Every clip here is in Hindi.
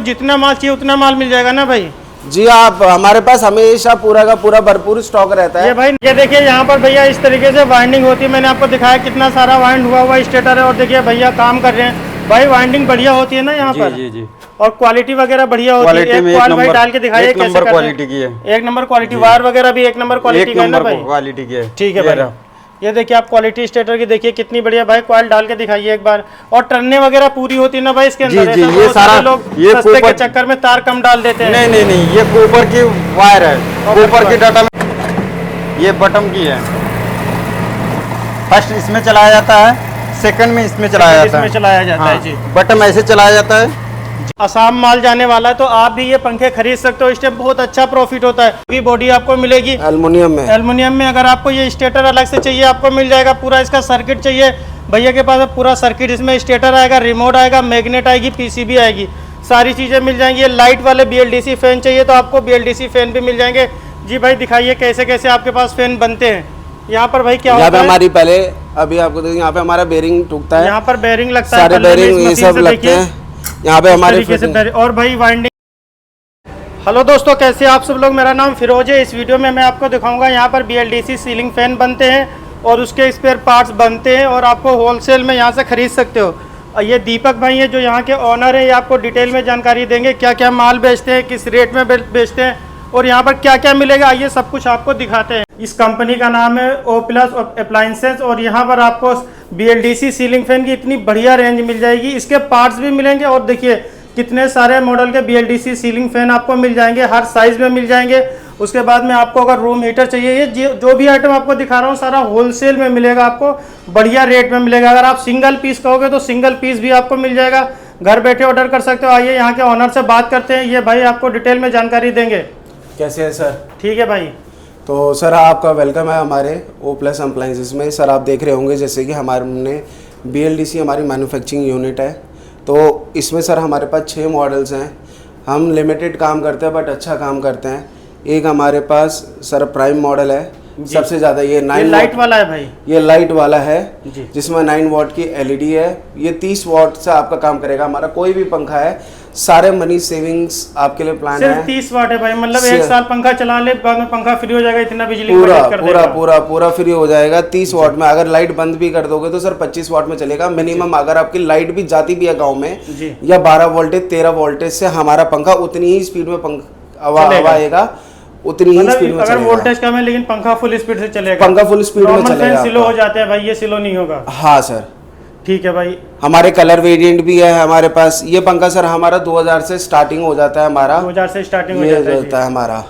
जितना माल चाहिए उतना माल मिल जाएगा ना भाई? जी आप हमारे पास हमेशा पूरा का पूरा भरपूर स्टॉक रहता है। ये भाई ये देखिए यहाँ पर भैया इस तरीके से वाइंडिंग होती है। मैंने आपको दिखाया कितना सारा वाइंड हुआ स्टेटर है। और देखिए भैया काम कर रहे हैं भाई, वाइंडिंग बढ़िया होती है ना यहाँ पर। जी जी। और क्वालिटी वगैरह बढ़िया होती है। एक क्वाल भाई डाल के दिखाइए कैसे नंबर क्वालिटी की है। एक नंबर क्वालिटी, वायर वगैरह भी एक नंबर क्वालिटी का है ना भाई? क्वालिटी की है। ठीक है भाई, ये देखिए आप क्वालिटी स्टेटर की देखिए कितनी बढ़िया भाई। कॉइल डाल के दिखाइए एक बार। और टर्ने वगैरह पूरी होती है ना भाई इसके अंदर? जी, ये सारा लोग ये सस्ते के चक्कर में तार कम डाल देते हैं। नहीं, ये कॉपर की वायर है, कॉपर की डाटा में ये बटन की है। फर्स्ट इसमें चलाया जाता है, सेकंड में इसमें चलाया जाता है जी। बटन ऐसे चलाया जाता है। आसाम माल जाने वाला है तो आप भी ये पंखे खरीद सकते हो। इस टाइम बहुत अच्छा प्रॉफिट होता है। ये बॉडी आपको मिलेगी एल्युमिनियम में। अगर आपको ये स्टेटर अलग से चाहिए आपको मिल जाएगा। पूरा इसका सर्किट चाहिए भैया के पास पूरा सर्किट। इसमें स्टेटर आएगा, रिमोट आएगा, मैग्नेट आएगी, पीसीबी आएगी, सारी चीजें मिल जाएंगी। ये लाइट वाले BLDC फैन चाहिए तो आपको BLDC फैन भी मिल जाएंगे। जी भाई दिखाइए कैसे कैसे आपके पास फैन बनते हैं। यहाँ पर भाई क्या होता है? हमारी पहले अभी आपको देखिए यहाँ पे हमारा बेरिंग टूटता है। यहाँ पर बेरिंग लगता है, सारे बेरिंग ये सब लगते हैं यहाँ पे हमारे। और भाई वाइंडिंग। हेलो दोस्तों, कैसे आप सब लोग? मेरा नाम फिरोज है। इस वीडियो में मैं आपको दिखाऊंगा यहाँ पर BLDC सीलिंग फैन बनते हैं और उसके स्पेयर पार्ट्स बनते हैं और आपको होलसेल में यहाँ से खरीद सकते हो। ये दीपक भाई हैं जो यहाँ के ओनर है। ये आपको डिटेल में जानकारी देंगे क्या क्या माल बेचते हैं, किस रेट में बेचते हैं और यहाँ पर क्या क्या मिलेगा। आइए सब कुछ आपको दिखाते हैं। इस कंपनी का नाम है O+ अप्लायंसेस और यहाँ पर आपको BLDC सीलिंग फैन की इतनी बढ़िया रेंज मिल जाएगी। इसके पार्ट्स भी मिलेंगे और देखिए कितने सारे मॉडल के BLDC सीलिंग फैन आपको मिल जाएंगे, हर साइज में मिल जाएंगे। उसके बाद में आपको अगर रूम हीटर चाहिए, ये जो भी आइटम आपको दिखा रहा हूँ सारा होलसेल में मिलेगा, आपको बढ़िया रेट में मिलेगा। अगर आप सिंगल पीस कहोगे तो सिंगल पीस भी आपको मिल जाएगा, घर बैठे ऑर्डर कर सकते हो। आइए यहाँ के ऑनर से बात करते हैं, ये भाई आपको डिटेल में जानकारी देंगे। कैसे है सर? ठीक है भाई। तो सर आपका वेलकम है हमारे O+ अप्लायंसेस में। सर आप देख रहे होंगे जैसे कि हमने BLDC हमारी मैन्युफैक्चरिंग यूनिट है। तो इसमें सर हमारे पास 6 मॉडल्स हैं। हम लिमिटेड काम करते हैं बट अच्छा काम करते हैं। एक हमारे पास सर प्राइम मॉडल है, सबसे ज़्यादा ये 9 लाइट वाला है भाई। ये लाइट वाला है जिसमें 9 वाट की LED है। ये 30 वाट से आपका काम करेगा। हमारा कोई भी पंखा है, सारे मनी सेविंग्स आपके लिए प्लान है। 30 वाट है भाई, मतलब 1 साल पंखा चला ले, बाद में पंखा फ्री हो जाएगा। इतना बिजली पूरा फ्री हो जाएगा 30 वाट में। अगर लाइट बंद भी कर दोगे तो सर 25 वाट में चलेगा मिनिमम। अगर आपकी लाइट भी जाती भी है गाँव में या 12 वोल्टेज 13 वोल्टेज से हमारा पंखा उतनी ही स्पीड में हवा आएगा, उतनी ही स्पीड में अगर वोल्टेज कम है लेकिन पंखा फुल स्पीड से चलेगा। पंखा फुल स्पीड में चलेगा। स्लो हो जाते हैं भाई, ये स्लो नहीं होगा। हाँ सर ठीक है भाई। हमारे कलर वेरिएंट भी है हमारे पास। ये पंखा सर हमारा 2000 से स्टार्टिंग हो जाता है। हमारा 2000 से स्टार्टिंग हो जाता है हमारा।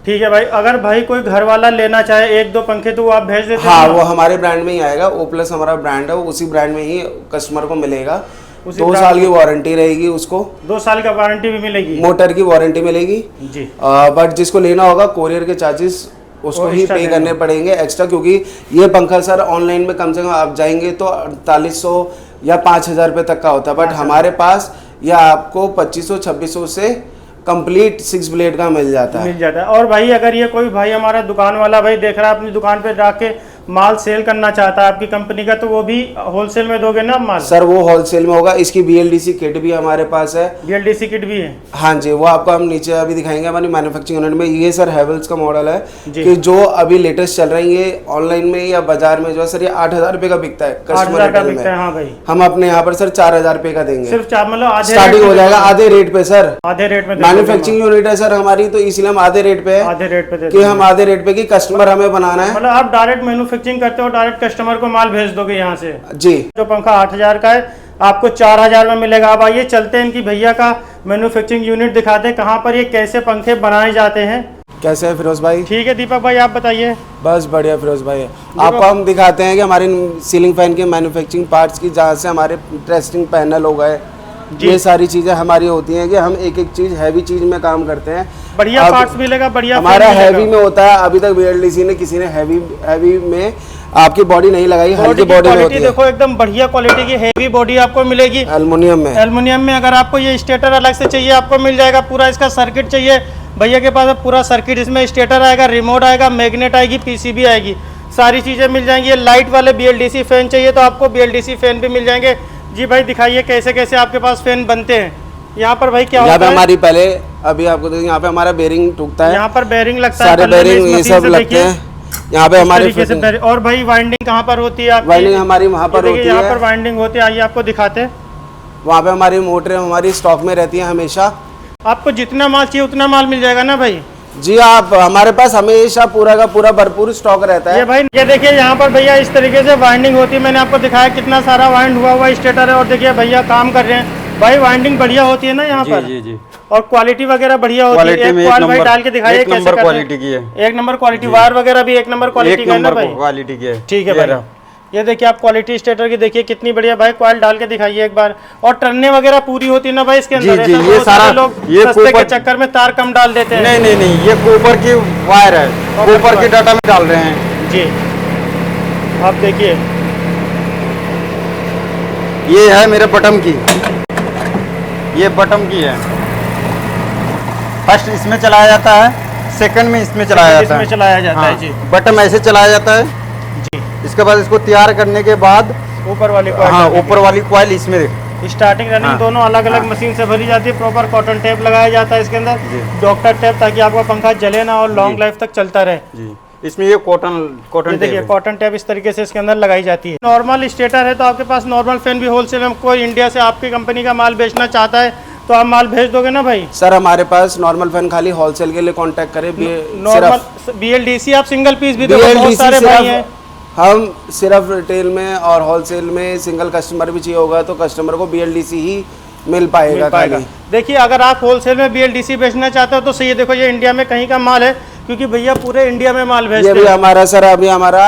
ठीक है भाई। अगर भाई कोई घर वाला लेना चाहे 1-2 पंखे तो वो आप भेज देते हैं? हाँ वो हमारे ब्रांड में ही आएगा। O+ हमारा ब्रांड है, उसी ब्रांड में ही कस्टमर को मिलेगा। 2 साल की वारंटी रहेगी उसको। 2 साल का वारंटी भी मिलेगी, मोटर की वारंटी मिलेगी जी। बट जिसको लेना होगा कोरियर के चार्जेस उसको ही पे करने पड़ेंगे एक्स्ट्रा, क्योंकि ये पंखा सर ऑनलाइन में कम से कम आप जाएंगे तो 4800 या 5000 रुपये तक का होता है। बट हमारे पास यह आपको 2500-2600 से कंप्लीट 6 ब्लेड का मिल जाता है। और भाई अगर ये कोई भाई हमारा दुकान वाला भाई देख रहा है अपनी दुकान पे जाके माल सेल करना चाहता है आपकी कंपनी का, तो वो भी होलसेल में दोगे ना माल? सर वो होलसेल में होगा। इसकी BLDC किट भी हमारे पास है। BLDC किट भी है? हाँ जी, वो आपको हम नीचे अभी दिखाएंगे हमारी मैन्युफैक्चरिंग यूनिट में। ये सर हैवेल्स का मॉडल है कि जो अभी लेटेस्ट चल रही है ऑनलाइन में या बाजार में जो है सर ये 8000 रुपये का बिकता है कस्टमर में। हाँ भाई। हम अपने यहाँ पर सर 4000 रुपये का देंगे। सिर्फ 4 मतलब स्टार्टिंग हो जाएगा आधे रेट पे सर। आधे रेट में मैन्युफैक्चरिंग यूनिट है सर हमारी, तो इसलिए हम आधे रेट पे कि हम आधे रेट पे की कस्टमर हमें बनाना है। मतलब आप डायरेक्ट मैन्युफैक्चरिंग करते हो, डायरेक्ट कस्टमर को माल भेज दोगे यहाँ से जी। जो पंखा 8000 का है आपको 4000 में मिलेगा। अब आइए चलते हैं इनकी भैया का मैन्युफैक्चरिंग यूनिट दिखाते हैं, कहाँ पर ये कैसे पंखे बनाए जाते हैं। कैसे है फिरोज भाई? ठीक है दीपक भाई आप बताइए। बस बढ़िया फिरोज भाई। आपको हम दिखाते हैं कि हमारे सीलिंग फैन के मैन्युफैक्चरिंग पार्ट्स की, जहाँ से हमारे टेस्टिंग पैनल हो गए, ये सारी चीजें हमारी होती हैं कि हम एक एक चीज हैवी चीज में काम करते हैं। बढ़िया पार्ट्स मिलेगा, बढ़िया हमारा हैवी में होता है। अभी तक BLDC ने किसी ने हैवी में आपकी बॉडी नहीं लगाई, हल्की बॉडी में होती है। देखो एकदम बढ़िया क्वालिटी की हैवी बॉडी आपको मिलेगी एल्युमिनियम में। अगर आपको ये स्टेटर अलग से चाहिए आपको मिल जाएगा। पूरा इसका सर्किट चाहिए भैया के पास पूरा सर्किट। इसमें स्टेटर आएगा, रिमोट आएगा, मैग्नेट आएगी, पीसीबी आएगी, सारी चीजें मिल जाएंगी। ये लाइट वाले BLDC फैन चाहिए तो आपको BLDC फैन भी मिल जाएंगे। जी भाई दिखाइए कैसे कैसे आपके पास फैन बनते हैं। यहाँ पर भाई क्या यहाँ होता पे है? हमारी पहले अभी आपको देखिए यहाँ पे हमारा बेरिंग टूटता है, यहाँ पर बेरिंग लगता है, सारे पल्ले में इस बेरिंग ये मशीन सब से लगते देखिए, हैं यहाँ पे इस हमारे तरीके से बेरिंग। और भाई वाइंडिंग कहाँ पर होती है आपकी? वाइंडिंग हमारी वहाँ पर ये देखिए, होती यहाँ है, पर वाइंडिंग होती है, आइए आपको दिखाते हैं। वहाँ पे हमारी मोटरें हमारी स्टॉक में रहती हैं हमेशा। आपको जितना माल चाहिए उतना माल मिल जाएगा ना भाई? जी आप हमारे पास हमेशा पूरा का पूरा भरपूर स्टॉक रहता ये है। भाई ये देखिए यहाँ पर भैया इस तरीके से वाइंडिंग होती है, मैंने आपको दिखाया कितना सारा वाइंड हुआ स्टेटर है। और देखिए भैया काम कर रहे हैं भाई, वाइंडिंग बढ़िया होती है ना यहाँ पर। जी जी। और क्वालिटी वगैरह बढ़िया होती है। क्वालिटी में एक एक कॉल भाई नंबर, डाल के दिखाइए एक कैसे नंबर करते हैं। क्वालिटी की है, एक नंबर क्वालिटी, वायर वगैरह भी एक नंबर क्वालिटी एक का है ना नंबर भाई? क्वालिटी की है। ठीक है ये भाई, रहा। ये देखिए आप क्वालिटी स्टेटर की देखिए कितनी बढ़िया भाई, कॉइल डाल के दिखाइए एक बार। और टर्ने वगैरह पूरी होती है ना भाई इसके अंदर? जी, ऐसा ये बहुत सारा- सारे लोग ये सस्ते के कूपर- चक्कर में तार कम डाल देते हैं। नहीं, ये कूपर की वायर है, कूपर की डाटा में डाल रहे हैं। जी आप देखिए, ये है मेरे बटन की, ये बटन की है। फर्स्ट इसमें चलाया जाता है, सेकंड में इसमें चलाया जाता है। इसमें चलाया जाता है जी। बटन ऐसे चलाया जाता है जी। इसके बाद इसको तैयार करने के बाद ऊपर वाली हाँ कॉइल, ऊपर वाली कॉइल इसमें स्टार्टिंग रनिंग हाँ। दोनों अलग अलग मशीन से भरी जाती है। प्रॉपर कॉटन टेप लगाया जाता है इसके अंदर, जी। डॉक्टर टेप, ताकि आपका पंखा जले ना और लॉन्ग जी। लाइफ तक चलता रहे। जी। इसमें ये कॉटन ये देखिए कॉटन टेप इस तरीके से इसके अंदर लगाई जाती है। नॉर्मल स्टेटर है तो आपके पास नॉर्मल फैन भी होलसेल में, कोई इंडिया से आपकी कंपनी का माल बेचना चाहता है तो आप माल भेज दोगे ना भाई? सर हमारे पास नॉर्मल फैन खाली होलसेल के लिए कांटेक्ट करें। नॉर्मल BLDC आप सिंगल पीस भी दोगे? बहुत BLDC सारे भाई हैं। हम सिर्फ रिटेल में और होलसेल में सिंगल कस्टमर भी चाहिए होगा तो कस्टमर को BLDC ही मिल पाएगा खाली। देखिए अगर आप होलसेल में BLDC बेचना चाहते हो तो सही है। देखो ये इंडिया में कहीं का माल है, क्योंकि भैया पूरे इंडिया में माल भेजते ये भी हैं। हमारा सर अभी हमारा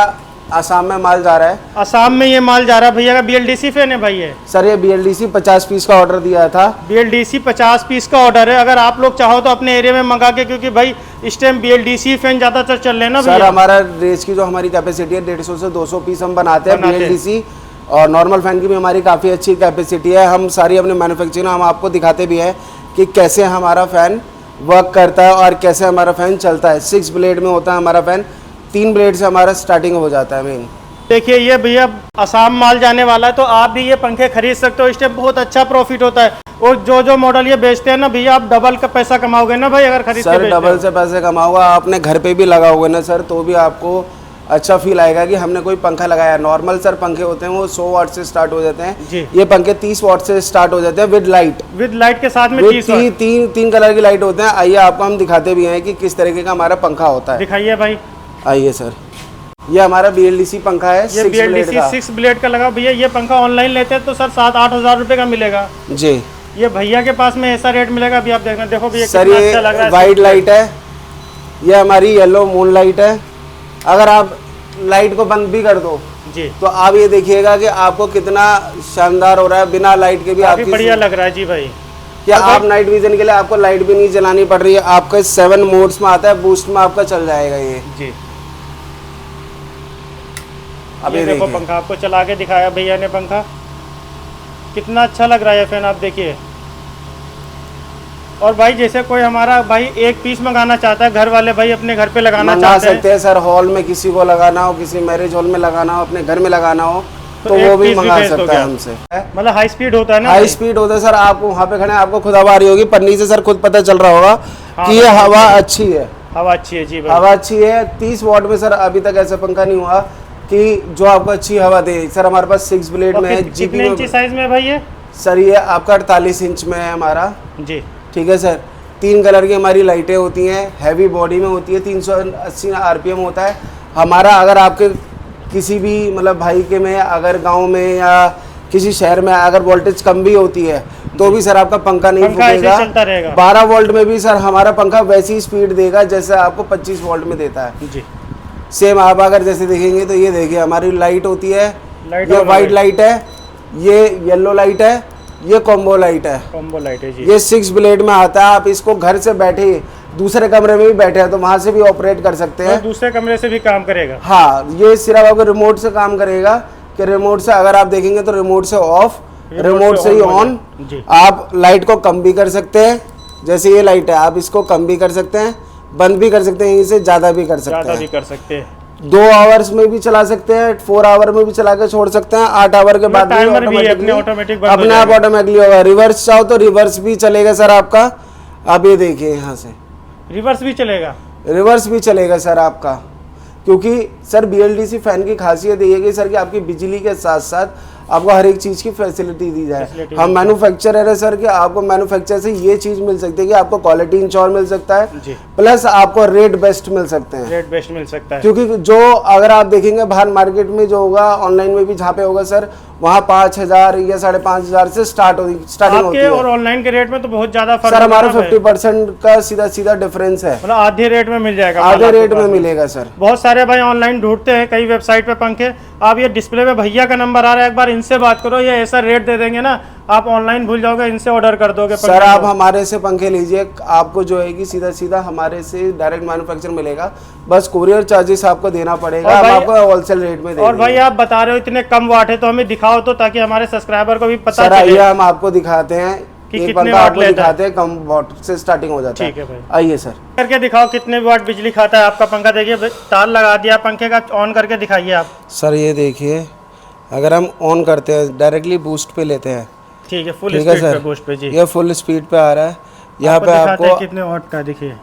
आसाम में माल जा रहा है। असम में ये माल जा रहा है भैया का। BLDC फैन है भाई ये? सर ये BLDC 50 पीस का ऑर्डर दिया था। BLDC 50 पीस का ऑर्डर है। अगर आप लोग चाहो तो अपने एरिया में मंगा के, क्योंकि भाई इस टाइम BLDC फैन ज़्यादातर चल रहे हैं ना सर भैया। हमारा रेंज की जो हमारी कैपेसिटी है 150 से 200 पीस हम बनाते हैं बनाते हैं। BLDC। और नॉर्मल फैन की भी हमारी काफ़ी अच्छी कैपेसिटी है। हम सारी अपने मैन्युफैक्चरिंग हम आपको दिखाते भी हैं कि कैसे हमारा फ़ैन वर्क करता है और कैसे हमारा फ़ैन चलता है। 6 ब्लेड में होता है हमारा फ़ैन, 3 ब्लेड से हमारा स्टार्टिंग हो जाता है मेन। देखिए ये भैया असम माल जाने वाला है तो आप भी ये पंखे खरीद सकते हो। इस टाइम बहुत अच्छा प्रॉफिट होता है। और जो मोडल ये बेचते हैं ना भैया, आप डबल का पैसा कमाओगे ना भाई अगर खरीद के सर बेचते हो। डबल से पैसे कमाओगे। आपने घर पे भी लगाओगे ना सर तो भी आपको अच्छा फील आएगा कि हमने कोई पंखा लगाया। नॉर्मल सर पंखे होते हैं वो 100 वाट से स्टार्ट हो जाते हैं जी। ये पंखे 30 वाट से स्टार्ट हो जाते हैं विद लाइट। विद लाइट के साथ में विद 30 वाट। तीन कलर की लाइट होते हैं। आइए आपको हम दिखाते भी हैं कि किस तरीके का हमारा पंखा होता है। दिखाइए भाई। आइए सर, ये हमारा BLDC पंखा है, ये 6 ब्लेड BLDC का। 6 ब्लेड का लगा भैया। ये पंखा ऑनलाइन लेते हैं तो सर 7-8 हज़ार रुपये का मिलेगा। जी ये भैया के पास में ऐसा रेट मिलेगा अभी आप देखना। देखो भैया सर कितना ये अच्छा लग रहा है। वाइट लाइट है, ये हमारी येलो मून लाइट है। अगर आप लाइट को बंद भी कर दो जी तो आप ये देखिएगा कि आपको कितना शानदार हो रहा है। बिना लाइट के भी काफी आपकी बढ़िया लग रहा है जी भाई। क्या आप नाइट विजन के लिए आपको लाइट भी नहीं जलानी पड़ रही है। आपका 7 मोड्स में आता है, बूस्ट में आपका चल जाएगा ये। जी अब ये ये देखो देखिए पंखा आपको चला के दिखाया भैया ने पंखा, कितना अच्छा लग रहा है फैन आप देखिए। और भाई जैसे कोई हमारा भाई एक पीस मंगाना चाहता है, घर वाले भाई अपने घर पे लगाना मंगा चाहते सकते हैं सर। हॉल में किसी को लगाना हो, किसी मैरिज हॉल में लगाना हो, अपने घर में लगाना हो तो एक वो भी पीस भी मंगा भेज सकता दोगे है आप? हमसे। मतलब हाई स्पीड होता है ना हाई भाई? स्पीड होता है सर। आपको वहाँ पे खड़े हैं, आपको खुद हवा आ रही होगी पन्नी से सर, खुद पता चल रहा होगा हाँ, कि ये हवा अच्छी है। हवा अच्छी है जी भाई। हवा अच्छी है। 30 वाट में सर अभी तक ऐसा पंखा नहीं हुआ कि जो आपको अच्छी हवा दे। सर हमारे पास 6 ब्लेड और में है, कितने GP इंची में। साइज में है भाई ये? सर ये आपका 48 इंच में है हमारा। जी ठीक है सर। 3 कलर की हमारी लाइटें होती हैं, हैवी बॉडी में होती है, 380 RPM होता है हमारा। अगर आपके किसी भी मतलब भाई के में अगर गांव में या किसी शहर में अगर वोल्टेज कम भी होती है तो भी सर आपका पंखा नहीं पंखा ऐसे फूकेगा। चलता रहेगा। 12 वोल्ट में भी सर हमारा पंखा वैसी ही स्पीड देगा जैसे आपको 25 वोल्ट में देता है। जी सेम आप अगर जैसे देखेंगे तो ये देखिए हमारी लाइट होती है, लाइट ये और वाइट लाइट है, ये येलो लाइट है, ये कॉम्बो लाइट है। कॉम्बो लाइट है जी। ये 6 ब्लेड में आता है। आप इसको घर से बैठे दूसरे कमरे में भी बैठे हैं तो वहां से भी ऑपरेट कर सकते और हैं। दूसरे कमरे से भी काम करेगा। हाँ, ये सिर्फ आपको रिमोट से काम करेगा कि रिमोट से अगर आप देखेंगे तो रिमोट से ऑफ, रिमोट से ही ऑन। जी आप लाइट को कम भी कर सकते हैं, जैसे ये लाइट है आप इसको कम भी कर सकते हैं, बंद भी कर सकते हैं, यहीं से ज़्यादा भी कर सकते ज़्यादा भी हैं। कर सकते हैं। 2 आवर्स में भी चला सकते हैं, 4 आवर में भी चला के छोड़ सकते हैं, 8 आवर के बाद टाइमर भी अपने ऑटोमेटिक अपने आप ऑटोमेटिकली होगा। रिवर्स चाहो तो रिवर्स भी चलेगा सर आपका। आप ये देखिए यहाँ से रिवर्स भी चलेगा, रिवर्स भी चलेगा सर आपका, क्योंकि सर BLDC फैन की खासियत ये है कि सर कि आपकी बिजली के साथ साथ आपको हर एक चीज़ की फैसिलिटी दी जाए। हम मैन्युफैक्चरर है सर कि आपको मैन्युफैक्चर से ये चीज़ मिल सकती है कि आपको क्वालिटी इंश्योर मिल सकता है, प्लस आपको रेट बेस्ट मिल सकते हैं, रेट बेस्ट मिल सकता है। क्योंकि जो अगर आप देखेंगे बाहर मार्केट में जो होगा, ऑनलाइन में भी जहाँ पे होगा सर, वहाँ 5,000 या 5,500 से स्टार्टिंग होती है। और ऑनलाइन के रेट में तो बहुत ज्यादा फर्क सर हमारा 50% का सीधा डिफरेंस है, मतलब आधे रेट में मिल जाएगा, आधे रेट में मिलेगा सर। बहुत सारे भाई ऑनलाइन ढूंढते हैं कई वेबसाइट पे पंखे। आप ये डिस्प्ले पे भैया का नंबर आ रहा है, एक बार इनसे बात करो, ये ऐसा रेट दे देंगे ना आप ऑनलाइन भूल जाओगे, इनसे ऑर्डर कर दोगे। सर आप हमारे से पंखे लीजिए, आपको जो है कि सीधा हमारे से डायरेक्ट मैन्युफैक्चर मिलेगा, बस कुरियर चार्जेस आपको देना पड़ेगा, हम आपको होलसेल रेट में देंगे। और भाई आप बता रहे हो इतने कम वाट है, तो हमें दिखाओ तो ताकि हमारे सब्सक्राइबर को भी पता चले। सर आइए हम आपको दिखाते हैं कि एक कितने पंखा वाट आपको लेता है। दिखाते हैं, कम वाट से स्टार्टिंग हो जाता है। ठीक है भाई, आइए सर करके दिखाओ कितने वाट बिजली खाता है आपका पंखा। देखिए तार लगा दिया पंखे का, ऑन करके दिखाइए आप। सर ये देखिए, अगर हम ऑन करते हैं डायरेक्टली बूस्ट पे लेते हैं, ठीक है, फुल स्पीड पे बूस्ट पे जी, ये फुल स्पीड पे आ रहा है। यहाँ पे आपको कितने वाट का देखिए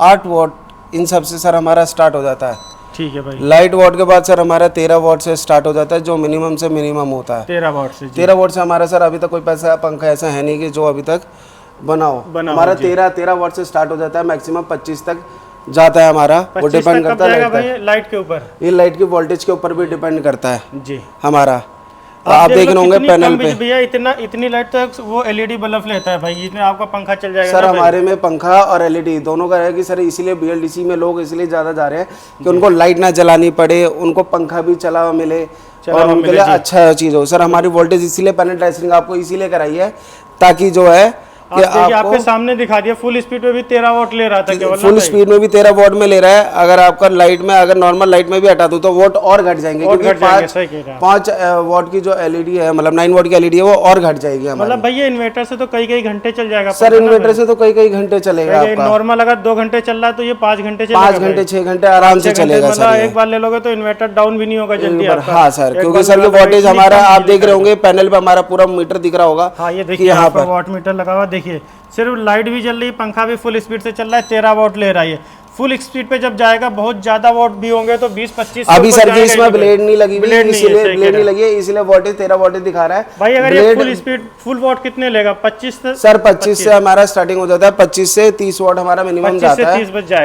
8 वाट इन सब से सर हमारा स्टार्ट हो जाता है। ठीक है भाई, लाइट वाट के बाद सर हमारा 13 वाट से स्टार्ट हो जाता है, जो मिनिमम से मिनिमम होता है 13 वाट से। 13 वाट से हमारा सर अभी तक कोई पैसा पंखा ऐसा है नहीं कि जो अभी तक बना हो। हमारा 13 वाट से स्टार्ट हो जाता है, मैक्सिमम 25 तक जाता है हमारा। वो डिपेंड करता है लाइट के ऊपर, ये लाइट की वोल्टेज के ऊपर भी डिपेंड करता है जी हमारा। आप देख रहे होंगे पैनल पे भैया इतनी लाइट तक वो LED बल्ब लेता है भाई, इसमें आपका पंखा चल जाएगा सर। हमारे में पंखा और LED दोनों का है कि सर इसीलिए BLDC में लोग इसलिए ज़्यादा जा रहे हैं कि उनको लाइट ना जलानी पड़े, उनको पंखा भी चला हुआ मिले और उनके लिए अच्छा चीज़ हो। सर हमारी वोल्टेज इसीलिए पैनल टेस्टिंग आपको इसीलिए कराई है ताकि जो है कि आपके सामने दिखा दिया, फुल स्पीड में भी 13 वाट ले रहा था केवल, फुल स्पीड में भी 13 वाट में ले रहा है। अगर आपका लाइट में, अगर नॉर्मल लाइट में भी हटा दूं तो वाट और घट जाएंगे, क्योंकि 5 वाट की जो LED है, मतलब 9 वाट की LED है, वो और घट जाएगी हमारी। मतलब भैया इन्वर्टर से तो कई घंटे चल जाएगा सर, इन्वर्टर से तो कई घंटे चलेगा आपका। नॉर्मल अगर 2 घंटे चल रहा है तो ये 5 घंटे 6 घंटे आराम से चलेगा सर। एक बार ले लोगे तो इन्वर्टर डाउन भी नहीं होगा जल्दी। हाँ सर, क्योंकि सर ये वोल्टेज हमारा आप देख रहे होंगे पैनल पे हमारा पूरा मीटर दिख रहा होगा। हाँ ये देखिए यहाँ पर वाट मीटर लगा हुआ, देखिए सिर्फ लाइट भी चल रही, पंखा भी फुल स्पीड से चल रहा है, 13 वाट ले रहा है। फुल स्पीड पे जब जाएगा बहुत ज्यादा वाट भी होंगे तो 20-25 अभी सर की इसमें ब्लेड नहीं लगी, इसीलिए ब्लेड नहीं लगी है, इसीलिए वोल्टेज 13 वोल्टेज दिखा रहा है भाई। अगर ये फुल स्पीड फुल वाट कितने लेगा? 25 सर 25 से हमारा स्टार्टिंग हो जाता है, 25 से 30 वाट हमारा मिनिमम जाता है,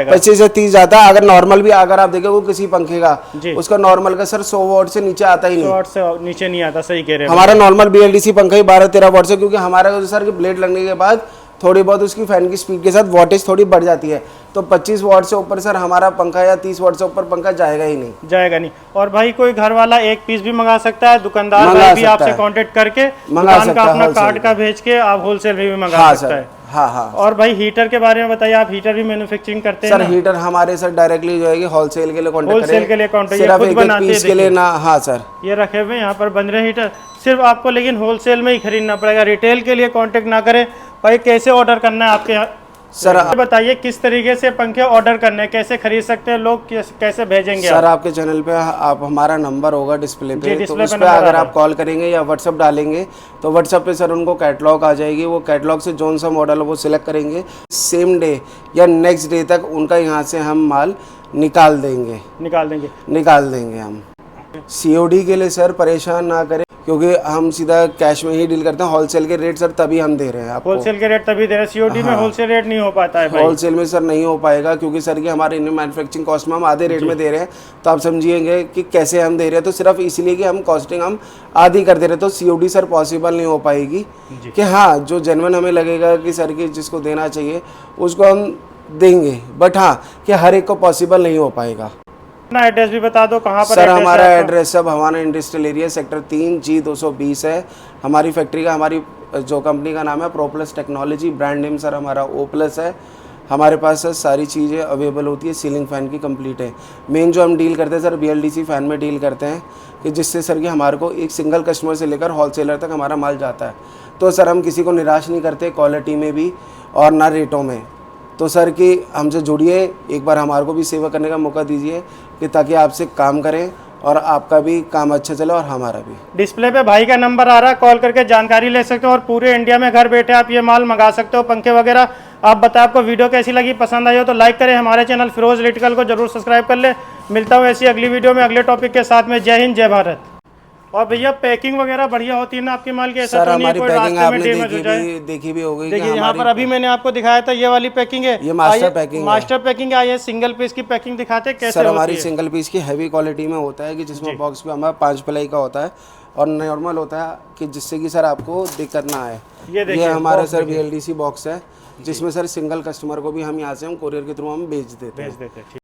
25 से 30 जाता है। अगर नॉर्मल भी अगर आप देखें वो किसी पंखे का, उसका नॉर्मल का सर 100 वाट से नीचे आता ही नहीं, 100 वाट से नीचे नहीं आता। सही कह रहे हैं। हमारा नॉर्मल BLDC पंखा ही 12-13 वाट से, क्योंकि हमारा सर की ब्लेड लगने के बाद थोड़ी बहुत उसकी फैन की स्पीड के साथ वोल्टेज थोड़ी बढ़ जाती है, तो 25 वाट से ऊपर सर हमारा पंखा या 30 वाट से ऊपर पंखा जाएगा ही नहीं। और भाई कोई घर वाला एक पीस भी मंगा सकता है, दुकानदार भाई भी आपसे कांटेक्ट करके दुकान का अपना कार्ड का भेज के आप होलसेल भी मंगा सकता है। हाँ। और भाई हीटर के बारे में बताइए, आप हीटर भी मैन्युफैक्चरिंग करते हैं? सर हीटर हमारे सर डायरेक्टली जो है होलसेल के लिए कॉन्टेक्ट करें, होलसेल के लिए कॉन्टेक्ट सिर्फ एक पीस के लिए ना। हाँ सर, ये रखे हुए यहाँ पर बन रहे हीटर, सिर्फ आपको लेकिन होलसेल में ही खरीदना पड़ेगा, रिटेल के लिए कांटेक्ट ना करें। भाई कैसे ऑर्डर करना है आपके यहाँ सर? बताइए किस तरीके से पंखे ऑर्डर करने, कैसे खरीद सकते हैं लोग, कैसे भेजेंगे? सर आपके चैनल पे आप हमारा नंबर होगा डिस्प्ले पे, तो उस पे अगर आप कॉल करेंगे या व्हाट्सअप डालेंगे तो व्हाट्सअप पे सर उनको कैटलॉग आ जाएगी, वो कैटलॉग से जोन सा मॉडल है वो सिलेक्ट करेंगे, सेम डे या नेक्स्ट डे तक उनका यहाँ से हम माल निकाल देंगे हम। COD के लिए सर परेशान ना करें, क्योंकि हम सीधा कैश में ही डील करते हैं। होलसेल के रेट सर तभी हम दे रहे हैं आपको, होलसेल के रेट तभी दे रहे हैं। COD में होलसेल रेट नहीं हो पाता है भाई। होलसेल में सर नहीं हो पाएगा, क्योंकि सर की हमारे इंडियन मैन्युफैक्चरिंग कॉस्ट में हम आधे रेट में दे रहे हैं, तो आप समझिएंगे कि कैसे हम दे रहे हैं। तो सिर्फ इसलिए कि हम कॉस्टिंग हम आधी कर दे रहे हैं, तो COD सर पॉसिबल नहीं हो पाएगी। कि हाँ जो जेन्युइन हमें लगेगा कि सर की जिसको देना चाहिए उसको हम देंगे, बट हाँ कि हर एक को पॉसिबल नहीं हो पाएगा। अपना एड्रेस भी बता दो कहाँ पर? सर हमारा एड्रेस सब हवाना इंडस्ट्रियल एरिया सेक्टर 3 G220 है। हमारी फैक्ट्री का, हमारी जो कंपनी का नाम है प्रोप्लस टेक्नोलॉजी, ब्रांड नेम सर हमारा O+ है। हमारे पास सर सारी चीज़ें अवेलेबल होती है, सीलिंग फ़ैन की कंप्लीट है। मेन जो हम डील करते हैं सर BLDC फ़ैन में डील करते हैं, कि जिससे सर कि हमारे को एक सिंगल कस्टमर से लेकर होलसेलर तक हमारा माल जाता है। तो सर हम किसी को निराश नहीं करते, क्वालिटी में भी और ना रेटों में। तो सर कि हमसे जुड़िए, एक बार हमारे को भी सेवा करने का मौका दीजिए कि ताकि आपसे काम करें और आपका भी काम अच्छा चले और हमारा भी। डिस्प्ले पे भाई का नंबर आ रहा है, कॉल करके जानकारी ले सकते हो और पूरे इंडिया में घर बैठे आप ये माल मंगा सकते हो, पंखे वगैरह। आप बताएं आपको वीडियो कैसी लगी, पसंद आई हो तो लाइक करें, हमारे चैनल फिरोज इलेक्ट्रिकल को जरूर सब्सक्राइब कर ले। मिलता हूँ ऐसी अगली वीडियो में अगले टॉपिक के साथ में। जय हिंद, जय भारत। और भैया पैकिंग वगैरह बढ़िया होती है ना आपके माल की? ऐसा सर तो नहीं हमारी कोई पैकिंग रास्ते में आपने डैमेज हो जाए? देखी भी होगी। देखिए यहाँ पर अभी मैंने आपको दिखाया था, ये वाली पैकिंग है, ये मास्टर पैकिंग है। मास्टर पैकिंग है। ये सिंगल पीस की पैकिंग दिखाते हैं कैसे सर होती हमारी है? सिंगल पीस की हैवी क्वालिटी में होता है कि जिसमें बॉक्स पे हमारा 5 प्लाई का होता है और नॉर्मल होता है कि जिससे कि सर आपको दिक्कत ना आए। ये हमारा सर BLDC बॉक्स है जिसमें सर सिंगल कस्टमर को भी हम यहाँ से हम कोरियर के थ्रू हम भेज देते हैं।